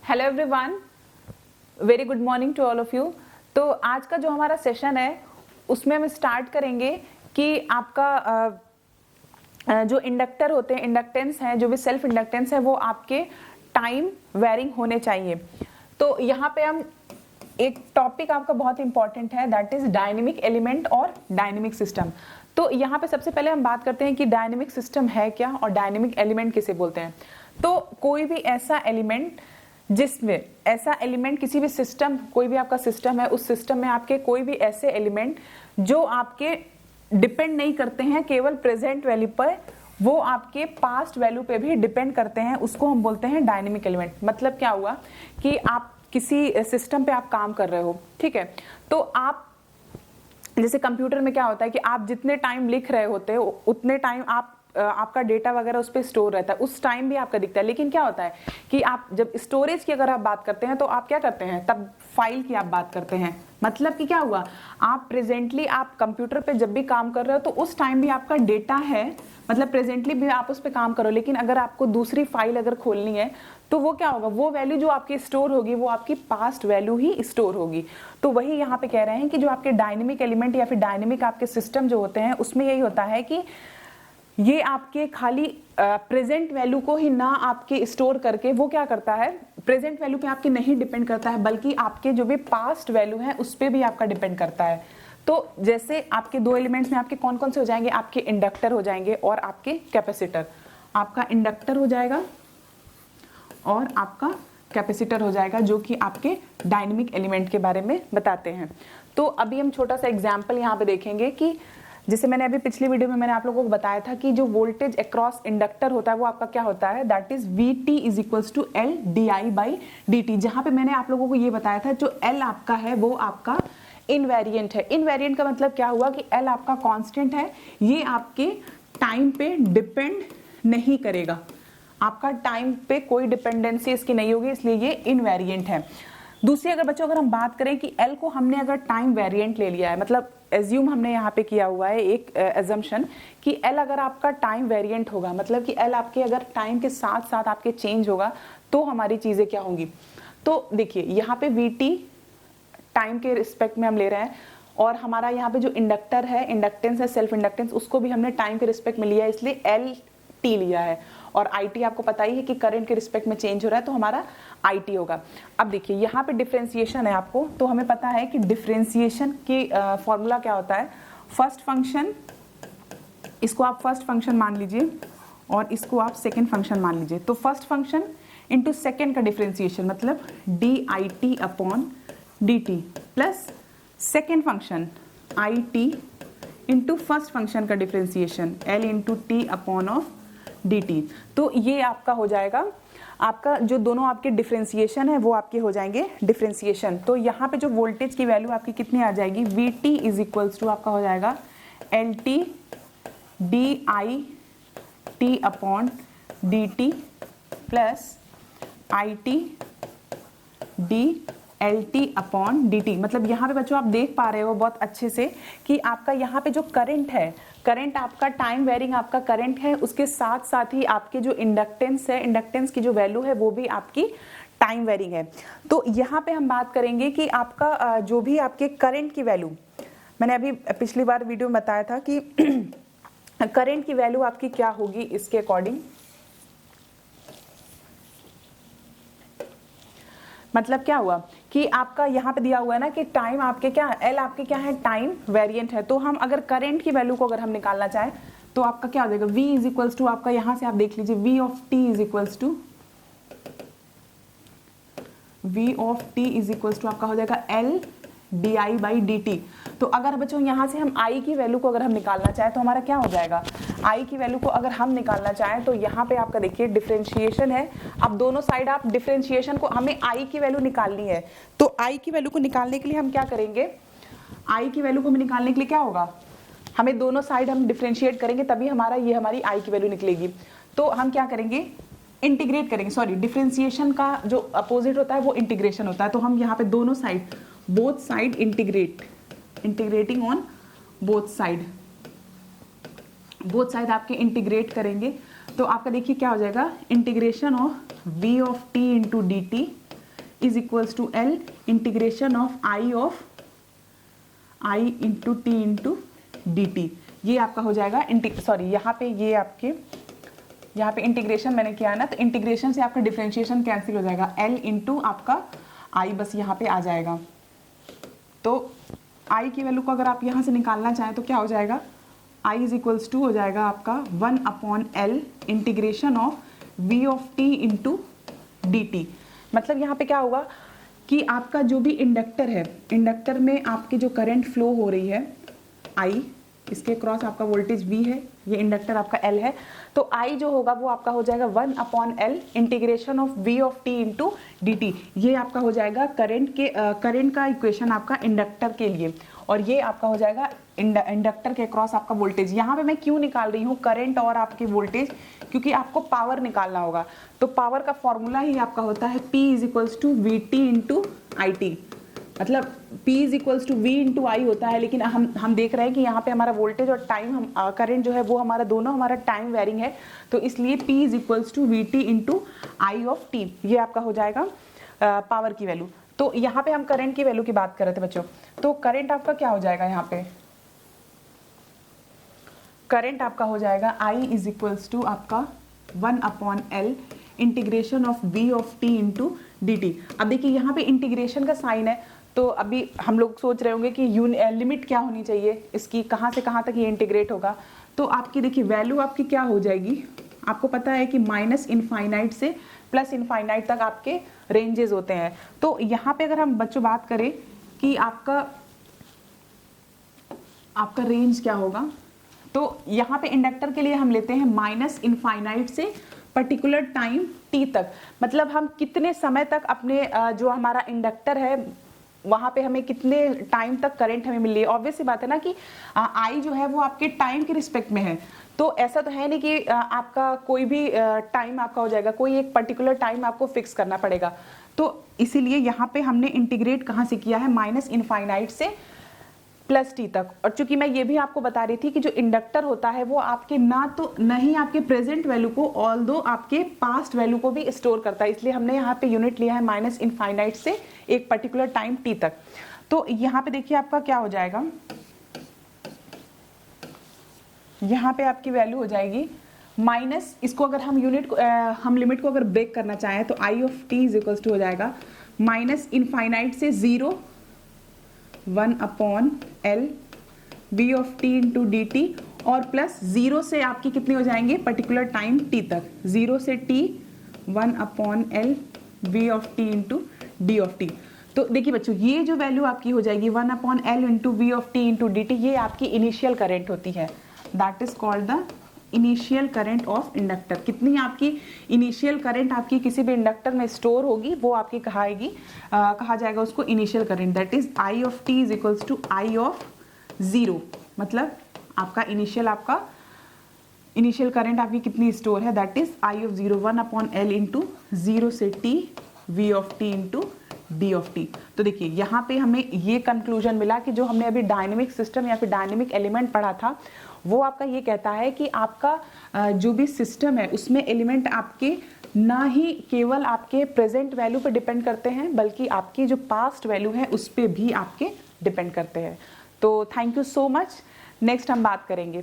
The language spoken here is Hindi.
Hello everyone, very good morning to all of you. तो आज का जो हमारा सेशन है उसमें हम स्टार्ट करेंगे कि आपका जो इंडक्टर होते हैं, इंडक्टेंस हैं, जो भी सेल्फ इंडक्टेंस है वो आपके टाइम वेरिंग होने चाहिए। तो यहाँ पे हम एक टॉपिक आपका बहुत इंपॉर्टेंट है, दैट इज डायनेमिक एलिमेंट और डायनेमिक सिस्टम। तो यहाँ पे सबसे पहले हम बात करते हैं कि डायनेमिक सिस्टम है क्या और डायनेमिक एलिमेंट किसे बोलते हैं। तो कोई भी ऐसा एलिमेंट जिसमें ऐसा एलिमेंट किसी भी सिस्टम, कोई भी आपका सिस्टम है, उस सिस्टम में आपके कोई भी ऐसे एलिमेंट जो आपके डिपेंड नहीं करते हैं केवल प्रेजेंट वैल्यू पर, वो आपके पास्ट वैल्यू पे भी डिपेंड करते हैं, उसको हम बोलते हैं डायनेमिक एलिमेंट। मतलब क्या हुआ कि आप किसी सिस्टम पे आप काम कर रहे हो, ठीक है, तो आप जैसे कंप्यूटर में क्या होता है कि आप जितने टाइम लिख रहे होते हो उतने टाइम आपका डेटा वगैरह उस पर स्टोर रहता है, उस टाइम भी आपका दिखता है। लेकिन क्या होता है कि आप जब स्टोरेज की अगर आप बात करते हैं तो आप क्या करते हैं, तब फाइल की आप बात करते हैं। मतलब कि क्या हुआ, आप प्रेजेंटली आप कंप्यूटर पे जब भी काम कर रहे हो तो उस टाइम भी आपका डेटा है, मतलब प्रेजेंटली भी आप उस पर काम करो। लेकिन अगर आपको दूसरी फाइल अगर खोलनी है तो वो क्या होगा, वो वैल्यू जो आपकी स्टोर होगी वो आपकी पास्ट वैल्यू ही स्टोर होगी। तो वही यहाँ पे कह रहे हैं कि जो आपके डायनेमिक एलिमेंट या फिर डायनेमिक आपके सिस्टम जो होते हैं उसमें यही होता है कि ये आपके खाली प्रेजेंट वैल्यू को ही ना आपके स्टोर करके वो क्या करता है, प्रेजेंट वैल्यू पे आपके नहीं डिपेंड करता है, बल्कि आपके जो भी पास्ट वैल्यू है उस पर भी आपका डिपेंड करता है। तो जैसे आपके दो एलिमेंट्स में आपके कौन कौन से हो जाएंगे, आपके इंडक्टर हो जाएंगे और आपके कैपेसिटर। आपका इंडक्टर हो जाएगा और आपका कैपेसिटर हो जाएगा, जो कि आपके डायनेमिक एलिमेंट के बारे में बताते हैं। तो अभी हम छोटा सा एग्जाम्पल यहाँ पे देखेंगे कि जैसे मैंने अभी पिछली वीडियो में मैंने आप लोगों को बताया था कि जो वोल्टेज अक्रॉस इंडक्टर होता है वो आपका क्या होता है, that is VT is equals to LdI/dt। जहां पे मैंने आप लोगों को ये बताया था जो L आपका है वो आपका इनवेरिएंट है। इनवेरिएंट का मतलब क्या हुआ कि L आपका कांस्टेंट है, ये आपके टाइम पे डिपेंड नहीं करेगा, आपका टाइम पे कोई डिपेंडेंसी इसकी नहीं होगी, इसलिए ये इनवेरिएंट है। दूसरी अगर बच्चों अगर हम बात करें कि L को हमने अगर टाइम वेरिएंट ले लिया है, मतलब एज्यूम हमने यहाँ पे किया हुआ है एक एजम्पशन कि L अगर आपका टाइम वेरिएंट होगा, मतलब कि L आपके अगर टाइम के साथ साथ आपके चेंज होगा तो हमारी चीजें क्या होंगी। तो देखिए यहाँ पे VT टाइम के रिस्पेक्ट में हम ले रहे हैं और हमारा यहाँ पे जो इंडक्टर है, इंडक्टेंस है, सेल्फ इंडक्टेंस, उसको भी हमने टाइम के रिस्पेक्ट में लिया है, इसलिए LT लिया है। और IT आपको पता ही है कि करंट के रिस्पेक्ट में चेंज हो रहा है तो हमारा IT होगा। अब देखिए यहाँ पे डिफरेंशिएशन है आपको, तो हमें पता है कि डिफरेंशिएशन की फॉर्मूला क्या होता है, फर्स्ट फंक्शन, इसको आप फर्स्ट फंक्शन मान लीजिए और इसको आप सेकेंड फंक्शन मान लीजिए। तो फर्स्ट फंक्शन इंटू सेकेंड का डिफरेंशिएशन मतलब DIT/dt plus second function IT into first function का डिफरेंशिएशन L/T/dt। तो ये आपका हो जाएगा, आपका जो दोनों आपके डिफरेंशिएशन है वो आपके हो जाएंगे डिफरेंशिएशन। तो यहाँ पे जो वोल्टेज की वैल्यू आपकी कितनी आ जाएगी, VT इज इक्वल्स टू आपका हो जाएगा LT/DIT/dt प्लस IT/LT/dt। मतलब यहाँ पे बच्चों आप देख पा रहे हो बहुत अच्छे से कि आपका यहाँ पे जो करंट है, करंट आपका टाइम वेरिंग आपका करंट है, उसके साथ साथ ही आपके जो इंडक्टेंस है, इंडक्टेंस की जो वैल्यू है वो भी आपकी टाइम वेरिंग है। तो यहाँ पे हम बात करेंगे कि आपका जो भी आपके करंट की वैल्यू, मैंने अभी पिछली बार वीडियो में बताया था कि करंट की वैल्यू आपकी क्या होगी इसके अकॉर्डिंग, मतलब क्या हुआ कि आपका यहाँ पे दिया हुआ है ना कि टाइम आपके क्या है, L आपके क्या है, टाइम वेरिएंट है। तो हम अगर करंट की वैल्यू को अगर हम निकालना चाहें तो आपका क्या हो जाएगा, V इज इक्वल्स टू आपका यहाँ से आप देख लीजिए V of T is equals to आपका हो जाएगा LdI/dt। तो अगर बच्चों यहाँ से हम I की वैल्यू को अगर हम निकालना चाहें तो हमारा क्या हो जाएगा, I की वैल्यू को अगर हम निकालना चाहें तो यहाँ पे आपका देखिए डिफरेंशिएशन है। अब दोनों साइड आप डिफरेंशिएशन को, हमें I की वैल्यू निकालनी है, तो I की वैल्यू को निकालने के लिए हम क्या करेंगे, I की वैल्यू को निकालने के लिए क्या होगा, हमें दोनों साइड हम डिफरेंशिएट करेंगे तभी हमारा ये हमारी I की वैल्यू निकलेगी। तो हम क्या करेंगे, इंटीग्रेट करेंगे, सॉरी डिफरेंशिएशन का जो अपोजिट होता है वो इंटीग्रेशन होता है। तो हम यहाँ पे दोनों side, both side integrating on both side आपके इंटीग्रेट करेंगे तो आपका देखिए क्या हो जाएगा, integration of V of T into dt is equals to L integration of I into T into D T. ये आपका हो जाएगा सॉरी यहाँ पे ये आपके यहाँ पे इंटीग्रेशन मैंने किया है ना, तो इंटीग्रेशन से आपका डिफरेंशिएशन कैंसिल हो जाएगा, एल इंटू आपका आई बस यहाँ पे आ जाएगा। तो आई की वैल्यू को अगर आप यहाँ से निकालना चाहें तो क्या हो जाएगा, आई इज इक्वल्स टू हो जाएगा आपका 1/L integration of v of t into D T. मतलब यहाँ पे क्या होगा कि आपका जो भी इंडक्टर है, इंडक्टर में आपके जो करंट फ्लो हो रही है I, इसके क्रॉस आपका वोल्टेज V है, ये इंडक्टर आपका L है, तो I जो होगा वो आपका हो जाएगा 1/L integration of V of t into D T. ये आपका हो जाएगा करंट का इक्वेशन आपका इंडक्टर के लिए, और ये आपका हो जाएगा इंडक्टर के क्रॉस आपका वोल्टेज। यहाँ पे मैं क्यों निकाल रही हूँ करंट और आपके वोल्टेज, क्योंकि आपको पावर निकालना होगा। तो पावर का फॉर्मूला ही आपका होता है P is equals to V T into I T, मतलब P is equals to V into I होता है, लेकिन हम देख रहे हैं कि यहाँ पे हमारा वोल्टेज और टाइम करंट जो है वो हमारा दोनों हमारा टाइम वेरिंग है, तो इसलिए P is equals to V T into I of T. ये आपका हो जाएगा पावर की वैल्यू। तो यहाँ पे हम करंट की वैल्यू की बात कर रहे थे बच्चों, तो करंट आपका क्या हो जाएगा, यहाँ पे करंट आपका हो जाएगा I इज इक्वल्स टू आपका 1/L integration of V of t into D T. अब देखिए यहाँ पे इंटीग्रेशन का साइन है, तो अभी हम लोग सोच रहे होंगे कि लिमिट क्या होनी चाहिए इसकी, कहाँ से कहाँ तक ये इंटीग्रेट होगा। तो आपकी देखिए वैल्यू आपकी क्या हो जाएगी, आपको पता है कि माइनस इनफाइनाइट से प्लस इनफाइनाइट तक आपके रेंजेस होते हैं। तो यहाँ पे अगर हम बच्चों बात करें कि आपका रेंज क्या होगा, तो यहाँ पे इंडक्टर के लिए हम लेते हैं माइनस इनफाइनाइट से पर्टिकुलर टाइम t तक, मतलब हम कितने समय तक अपने जो हमारा इंडक्टर है वहाँ पे हमें कितने टाइम तक करंट हमें मिल रही है। ऑब्वियस सी बात है ना कि आई जो है वो आपके टाइम के रिस्पेक्ट में है, तो ऐसा तो है नहीं कि आपका कोई भी टाइम आपका हो जाएगा, कोई एक पर्टिकुलर टाइम आपको फिक्स करना पड़ेगा। तो इसीलिए यहाँ पे हमने इंटीग्रेट कहाँ से किया है, माइनस इनफाइनाइट से प्लस टी तक। और चूंकि मैं ये भी आपको बता रही थी कि जो इंडक्टर होता है वो आपके नहीं आपके प्रेजेंट वैल्यू को, ऑल्दो आपके पास्ट वैल्यू को भी स्टोर करता है, इसलिए हमने यहाँ पे यूनिट लिया है माइनस इनफाइनाइट से एक पर्टिकुलर टाइम टी तक। तो यहाँ पे देखिए आपका क्या हो जाएगा, यहाँ पे आपकी वैल्यू हो जाएगी माइनस, इसको अगर हम हम लिमिट को अगर ब्रेक करना चाहें तो I of T is equals to हो जाएगा माइनस इनफाइनाइट से 1/L v of t into D T, और प्लस 0 से आपकी कितने हो जाएंगे पर्टिकुलर टाइम t तक, 0 से t 1/L v of t into D of T. तो देखिए बच्चों ये जो वैल्यू आपकी हो जाएगी 1/L into V of t into D T, ये आपकी इनिशियल करंट होती है, that is called the initial current of inductor. कितनी आपकी इनिशियल करंट आपकी किसी भी इंडक्टर में स्टोर होगी वो आपकी कहा जाएगा उसको initial current, that is I of T is equals to I of 0, मतलब आपका इनिशियल करंट आपकी कितनी स्टोर है, that is I of 0 1/L into 0 से t v of t into D of T. तो देखिए यहाँ पे हमें ये कंक्लूजन मिला कि जो हमने अभी डायनेमिक सिस्टम या फिर डायनेमिक एलिमेंट पढ़ा था वो आपका ये कहता है कि आपका जो भी सिस्टम है उसमें एलिमेंट आपके ना ही केवल आपके प्रेजेंट वैल्यू पर डिपेंड करते हैं, बल्कि आपकी जो पास्ट वैल्यू है उस पर भी आपके डिपेंड करते हैं। तो thank you so much, next हम बात करेंगे।